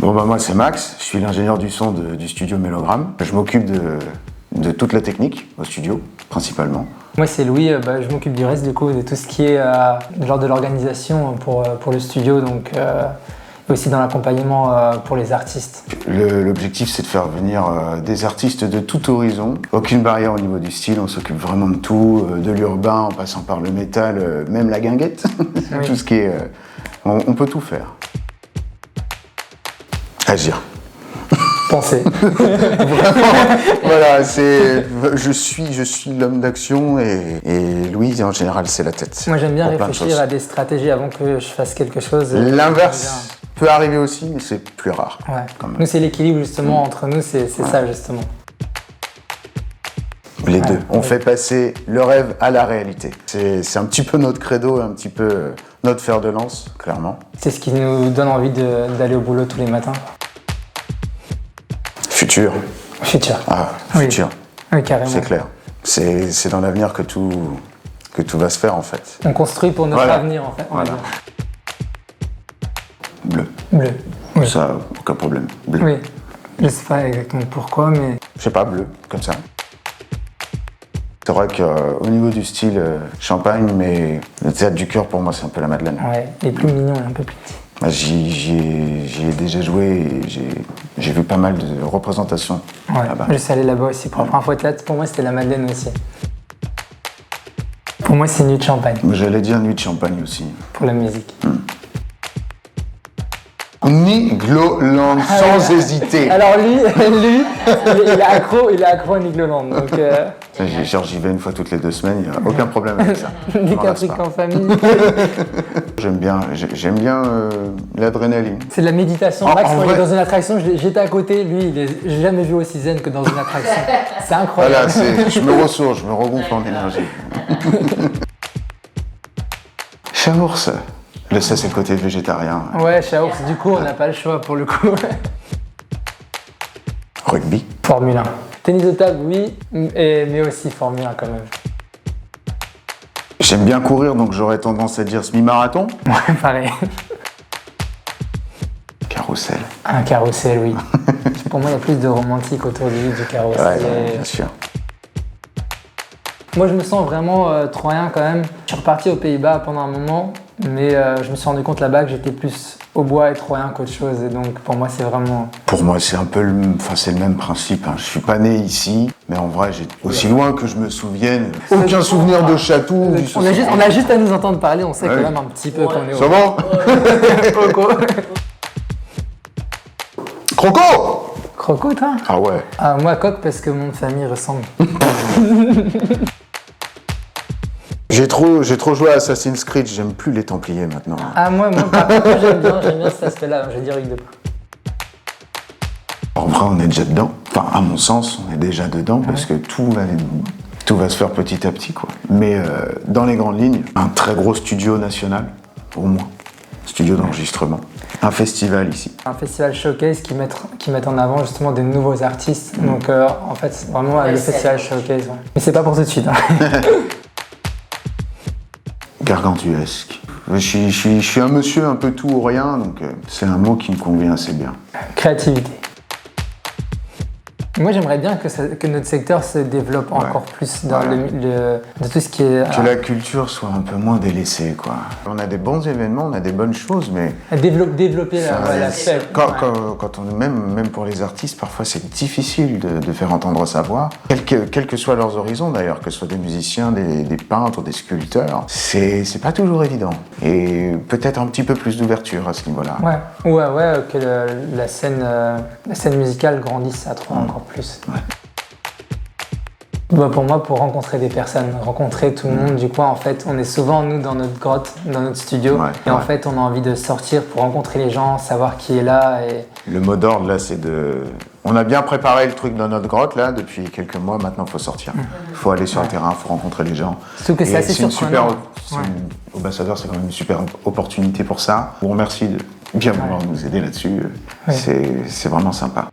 Bon bah moi c'est Max, je suis l'ingénieur du son du studio Mélogramme. Je m'occupe de toute la technique au studio, principalement. Moi c'est Louis, je m'occupe du reste du coup, de tout ce qui est lors de l'organisation pour le studio, donc et aussi dans l'accompagnement pour les artistes. L'objectif c'est de faire venir des artistes de tout horizon. Aucune barrière au niveau du style, on s'occupe vraiment de tout, de l'urbain en passant par le métal, même la guinguette, oui. Tout ce qui est... on peut tout faire. Agir. Penser. Vraiment, voilà, je suis l'homme d'action et Louis, en général, c'est la tête. Moi, j'aime bien réfléchir à des stratégies avant que je fasse quelque chose. L'inverse peut arriver aussi, mais c'est plus rare. Ouais. Nous, c'est l'équilibre, justement, entre nous, c'est ça, justement. Les deux. On fait passer le rêve à la réalité. C'est un petit peu notre credo, un petit peu notre fer de lance, clairement. C'est ce qui nous donne envie d'aller au boulot tous les matins. Futur. Ah, futur. Oui, carrément. C'est clair. C'est dans l'avenir que tout va se faire, en fait. On construit pour notre avenir, en fait. Voilà. Bleu. Bleu. Oui. Ça, aucun problème. Bleu. Oui. Je sais pas exactement pourquoi, mais... Je sais pas, bleu, comme ça. C'est vrai qu'au niveau du style champagne, mais le théâtre du cœur, pour moi, c'est un peu la Madeleine. Ouais, il est plus mignon et un peu plus petit. J'y ai déjà joué et j'ai vu pas mal de représentations là-bas. Je suis allé là-bas aussi pour la première fois. Pour moi, c'était la Madeleine aussi. Pour moi, c'est Nuit de Champagne. J'allais dire Nuit de Champagne aussi. Pour la musique. Nigloland, sans hésiter. Alors lui, il est accro à Nigloland. Donc, genre j'y vais une fois toutes les 2 semaines, il n'y a aucun problème avec ça. Des caprices en famille. J'aime bien l'adrénaline. C'est de la méditation. Max, quand il est dans une attraction, j'étais à côté, lui, j'ai jamais vu aussi zen que dans une attraction. C'est incroyable. Voilà, je me ressource, je me regonfle en énergie. Chaours. Ça, c'est le côté végétarien. Ouais, Chaours, du coup, on n'a pas le choix pour le coup. Rugby. Formule 1. Tennis de table, oui, mais aussi Formule 1 quand même. J'aime bien courir, donc j'aurais tendance à dire semi-marathon. Ouais, pareil. Carrousel. Un carrousel, oui. Pour moi, il y a plus de romantique autour du carrousel. Ouais, bien sûr. Moi, je me sens vraiment troyen quand même. Je suis reparti aux Pays-Bas pendant un moment, mais je me suis rendu compte là-bas que j'étais plus au bois et troyen qu'autre chose. Et donc, pour moi, c'est vraiment... Pour moi, c'est un peu le même principe. Hein. Je suis pas né ici, mais en vrai, aussi loin que je me souvienne, aucun souvenir de Chatou. On a juste à nous entendre parler, on sait quand même un petit peu qu'on est au... Ça va? Coco. Croco! Croco, toi? Ah ouais. Ah, moi, Coq, parce que mon nom de famille ressemble. J'ai trop joué à Assassin's Creed, j'aime plus les Templiers maintenant. Ah, moi par contre, j'aime bien cet aspect-là, j'ai dit Rick de En vrai, on est déjà dedans. Enfin, à mon sens, on est déjà dedans parce que tout va se faire petit à petit, quoi. Mais dans les grandes lignes, un très gros studio national, pour moi. Studio d'enregistrement. Un festival ici. Un festival showcase qui met en avant justement des nouveaux artistes. Donc en fait, c'est vraiment le festival showcase. Ouais. Mais c'est pas pour tout de suite. Hein. Gargantuesque. Je suis un monsieur un peu tout ou rien, donc c'est un mot qui me convient assez bien. Créativité. Moi, j'aimerais bien que notre secteur se développe encore plus dans de tout ce qui est... Que la culture soit un peu moins délaissée, quoi. On a des bons événements, on a des bonnes choses, mais... Développer la fête. Quand on même pour les artistes, parfois c'est difficile de faire entendre sa voix. Quels que soient leurs horizons, d'ailleurs, que ce soit des musiciens, des peintres, des sculpteurs, c'est pas toujours évident. Et peut-être un petit peu plus d'ouverture à ce niveau-là. Ouais, que la scène musicale grandisse à trop encore plus. Ouais. Bah pour moi, pour rencontrer des personnes, rencontrer tout le monde du coin, en fait, on est souvent, nous, dans notre grotte, dans notre studio, en fait, on a envie de sortir pour rencontrer les gens, savoir qui est là. Et... Le mot d'ordre, là, c'est de... On a bien préparé le truc dans notre grotte, là, depuis quelques mois, maintenant, il faut sortir. Il faut aller sur le terrain, il faut rencontrer les gens. Surtout que c'est assez surprenant. Ambassadeur, c'est quand même une super opportunité pour ça. On vous remercie de bien vouloir nous aider là-dessus. C'est vraiment sympa.